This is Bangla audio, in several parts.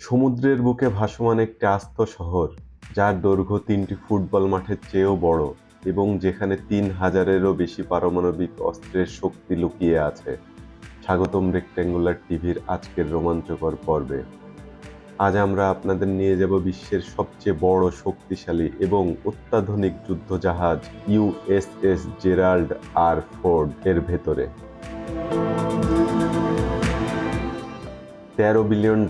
সমুদ্রের বুকে ভাসমান একটি আস্ত শহর, যার দৈর্ঘ্য ৩টি ফুটবল মাঠের চেয়েও বড় এবং যেখানে ৩,০০০-এরও বেশি পারমাণবিক অস্ত্রের শক্তি লুকিয়ে আছে। স্বাগতম রেক্ট্যাঙ্গুলার টিভির আজকের রোমাঞ্চকর পর্বে। আজ আমরা আপনাদের নিয়ে যাব বিশ্বের সবচেয়ে বড়, শক্তিশালী এবং অত্যাধুনিক যুদ্ধজাহাজ ইউএসএস জেরাল্ড আর ফোর্ড এর ভেতরে। $13 বিলিয়ন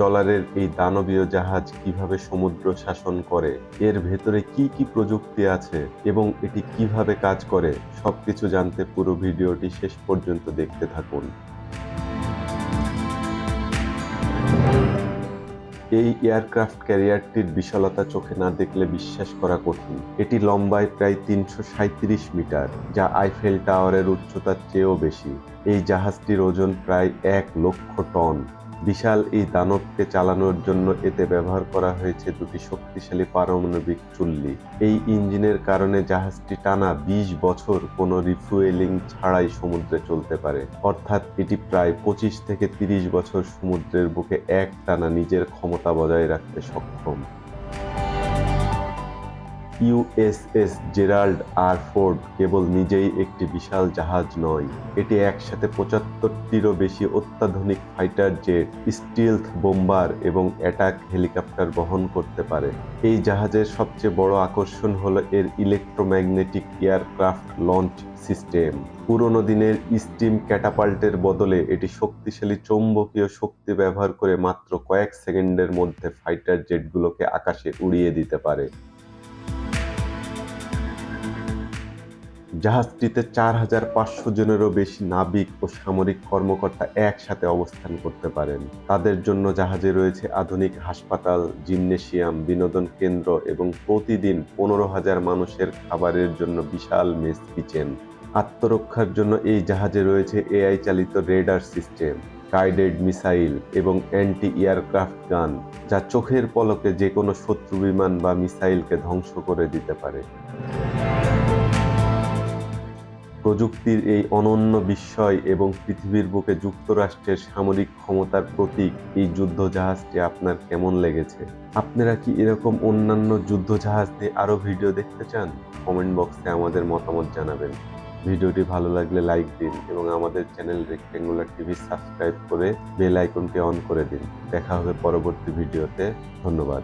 এই দানবীয় জাহাজ কিভাবে সমুদ্র শাসন করে, এর ভেতরে কি কি প্রযুক্তি আছে এবং এটি কিভাবে কাজ করে, সবকিছু জানতে পুরো ভিডিওটি শেষ পর্যন্ত দেখতে থাকুন। এই এয়ারক্রাফট ক্যারিয়ারটির বিশালতা চোখে না দেখলে বিশ্বাস করা কঠিন। এটি লম্বায় প্রায় ৩৩৭ মিটার, যা আইফেল টাওয়ারের উচ্চতার চেয়েও বেশি। এই জাহাজটির ওজন প্রায় ১,০০,০০০ টন। বিশাল এই দানবকে চালানোর জন্য এতে ব্যবহার করা হয়েছে দুটি শক্তিশালী পারমাণবিক চুল্লি। এই ইঞ্জিনের কারণে জাহাজটি টানা ২০ বছর কোনো রিফুয়েলিং ছাড়াই সমুদ্রে চলতে পারে, অর্থাৎ এটি প্রায় ২৫ থেকে ৩০ বছর সমুদ্রের বুকে একটানা নিজের ক্ষমতা বজায় রাখতে সক্ষম। ইউএসএস জেরাল্ড আর ফোর্ড কেবল নিজেই একটি বিশাল জাহাজ নয়, এটি একসাথে ৭৫টিরও বেশি অত্যাধুনিক ফাইটার জেট, স্টিলথ বোম্বার এবং অ্যাটাক হেলিকপ্টার বহন করতে পারে। এই জাহাজের সবচেয়ে বড় আকর্ষণ হলো এর ইলেকট্রোম্যাগনেটিক এয়ারক্রাফট লঞ্চ সিস্টেম। পুরনো দিনের স্টিম ক্যাটাপাল্টের বদলে এটি শক্তিশালী চৌম্বকীয় শক্তি ব্যবহার করে মাত্র কয়েক সেকেন্ডের মধ্যে ফাইটার জেটগুলোকে আকাশে উড়িয়ে দিতে পারে। জাহাজটিতে ৪,৫০০ জনেরও বেশি নাবিক ও সামরিক কর্মকর্তা একসাথে অবস্থান করতে পারেন। তাদের জন্য জাহাজে রয়েছে আধুনিক হাসপাতাল, জিমনেশিয়াম, বিনোদন কেন্দ্র এবং প্রতিদিন ১৫,০০০ মানুষের খাবারের জন্য বিশাল মেস কিচেন। আত্মরক্ষার জন্য এই জাহাজে রয়েছে এআই চালিত রেডার সিস্টেম, গাইডেড মিসাইল এবং অ্যান্টি এয়ারক্রাফট গান, যা চোখের পলকে যে কোনো শত্রু বিমান বা মিসাইলকে ধ্বংস করে দিতে পারে। প্রযুক্তির এই অনন্য বিস্ময় এবং পৃথিবীর বুকে যুক্তরাষ্ট্রের সামরিক ক্ষমতার প্রতীক এই যুদ্ধজাহাজটি আপনার কেমন লেগেছে? আপনারা কি এরকম অন্যান্য যুদ্ধজাহাজ নিয়ে আরও ভিডিও দেখতে চান? কমেন্ট বক্সে আমাদের মতামত জানাবেন। ভিডিওটি ভালো লাগলে লাইক দিন এবং আমাদের চ্যানেল রেক্ট্যাঙ্গুলার টিভি সাবস্ক্রাইব করে বেল আইকনটি অন করে দিন। দেখা হবে পরবর্তী ভিডিওতে। ধন্যবাদ।